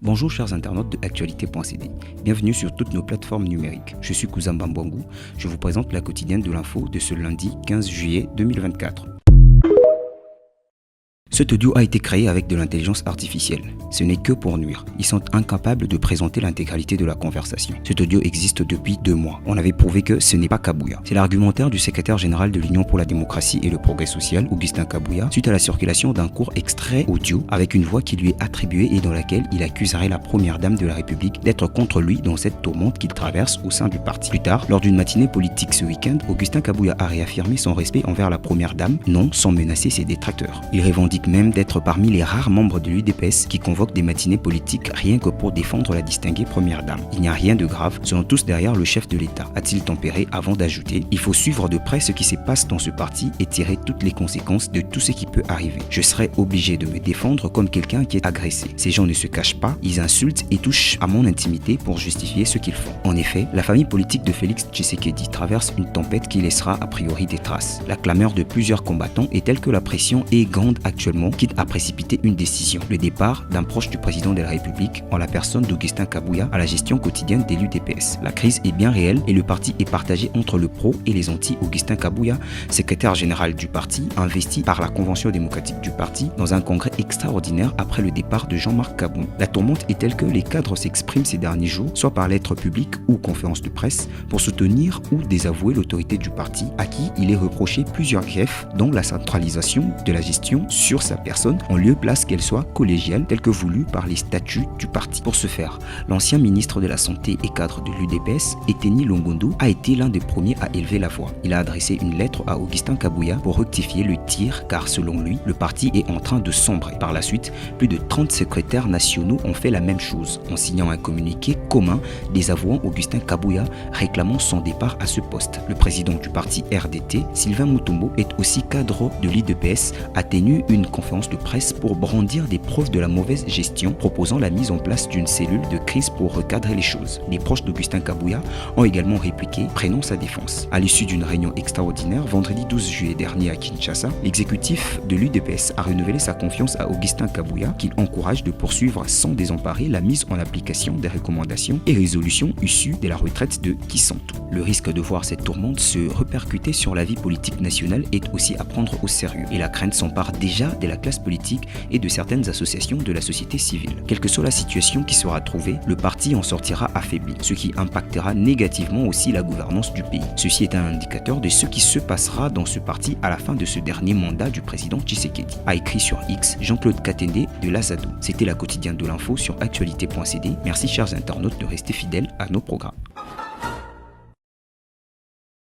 Bonjour chers internautes de Actualité.cd, bienvenue sur toutes nos plateformes numériques. Je suis Cousin Bambangou, je vous présente la quotidienne de l'info de ce lundi 15 juillet 2024. Cet audio a été créé avec de l'intelligence artificielle. Ce n'est que pour nuire. Ils sont incapables de présenter l'intégralité de la conversation. Cet audio existe depuis 2 mois. On avait prouvé que ce n'est pas Kabouya. C'est l'argumentaire du secrétaire général de l'Union pour la démocratie et le progrès social, Augustin Kabouya, suite à la circulation d'un court extrait audio avec une voix qui lui est attribuée et dans laquelle il accuserait la première dame de la République d'être contre lui dans cette tourmente qu'il traverse au sein du parti. Plus tard, lors d'une matinée politique ce week-end, Augustin Kabouya a réaffirmé son respect envers la première dame, non sans menacer ses détracteurs. Il revendique même d'être parmi les rares membres de l'UDPS qui convoquent des matinées politiques rien que pour défendre la distinguée première dame. Il n'y a rien de grave, selon tous derrière le chef de l'État, a-t-il tempéré avant d'ajouter « Il faut suivre de près ce qui se passe dans ce parti et tirer toutes les conséquences de tout ce qui peut arriver. Je serai obligé de me défendre comme quelqu'un qui est agressé. Ces gens ne se cachent pas, ils insultent et touchent à mon intimité pour justifier ce qu'ils font. » En effet, la famille politique de Félix Tshisekedi traverse une tempête qui laissera a priori des traces. La clameur de plusieurs combattants est telle que la pression est grande actuellement, quitte à précipiter une décision, le départ d'un proche du président de la République en la personne d'Augustin Kabouya à la gestion quotidienne de l'UDPS. La crise est bien réelle et le parti est partagé entre le pro et les anti. Augustin Kabouya, secrétaire général du parti, investi par la Convention démocratique du parti dans un congrès extraordinaire après le départ de Jean-Marc Kaboun. La tourmente est telle que les cadres s'expriment ces derniers jours, soit par lettres publiques ou conférences de presse, pour soutenir ou désavouer l'autorité du parti à qui il est reproché plusieurs griefs, dont la centralisation de la gestion sur sa personne en lieu place qu'elle soit collégiale telle que voulue par les statuts du parti. Pour ce faire, l'ancien ministre de la Santé et cadre de l'UDPS, Eteni Longondo, a été l'un des premiers à élever la voix. Il a adressé une lettre à Augustin Kabouya pour rectifier le tir car selon lui, le parti est en train de sombrer. Par la suite, plus de 30 secrétaires nationaux ont fait la même chose en signant un communiqué commun désavouant Augustin Kabouya réclamant son départ à ce poste. Le président du parti RDT, Sylvain Mutombo, est aussi cadre de l'UDPS, a tenu une conférence de presse pour brandir des preuves de la mauvaise gestion, proposant la mise en place d'une cellule de crise pour recadrer les choses. Les proches d'Augustin Kabouya ont également répliqué, prenant sa défense. À l'issue d'une réunion extraordinaire, vendredi 12 juillet dernier à Kinshasa, l'exécutif de l'UDPS a renouvelé sa confiance à Augustin Kabouya, qu'il encourage de poursuivre sans désemparer la mise en application des recommandations et résolutions issues de la retraite de Kisantu. Le risque de voir cette tourmente se répercuter sur la vie politique nationale est aussi à prendre au sérieux, et la crainte s'empare déjà de la classe politique et de certaines associations de la société civile. Quelle que soit la situation qui sera trouvée, le parti en sortira affaibli, ce qui impactera négativement aussi la gouvernance du pays. Ceci est un indicateur de ce qui se passera dans ce parti à la fin de ce dernier mandat du président Tshisekedi, a écrit sur X Jean-Claude Katende de l'Azado. C'était la quotidienne de l'info sur Actualité.cd. Merci chers internautes de rester fidèles à nos programmes.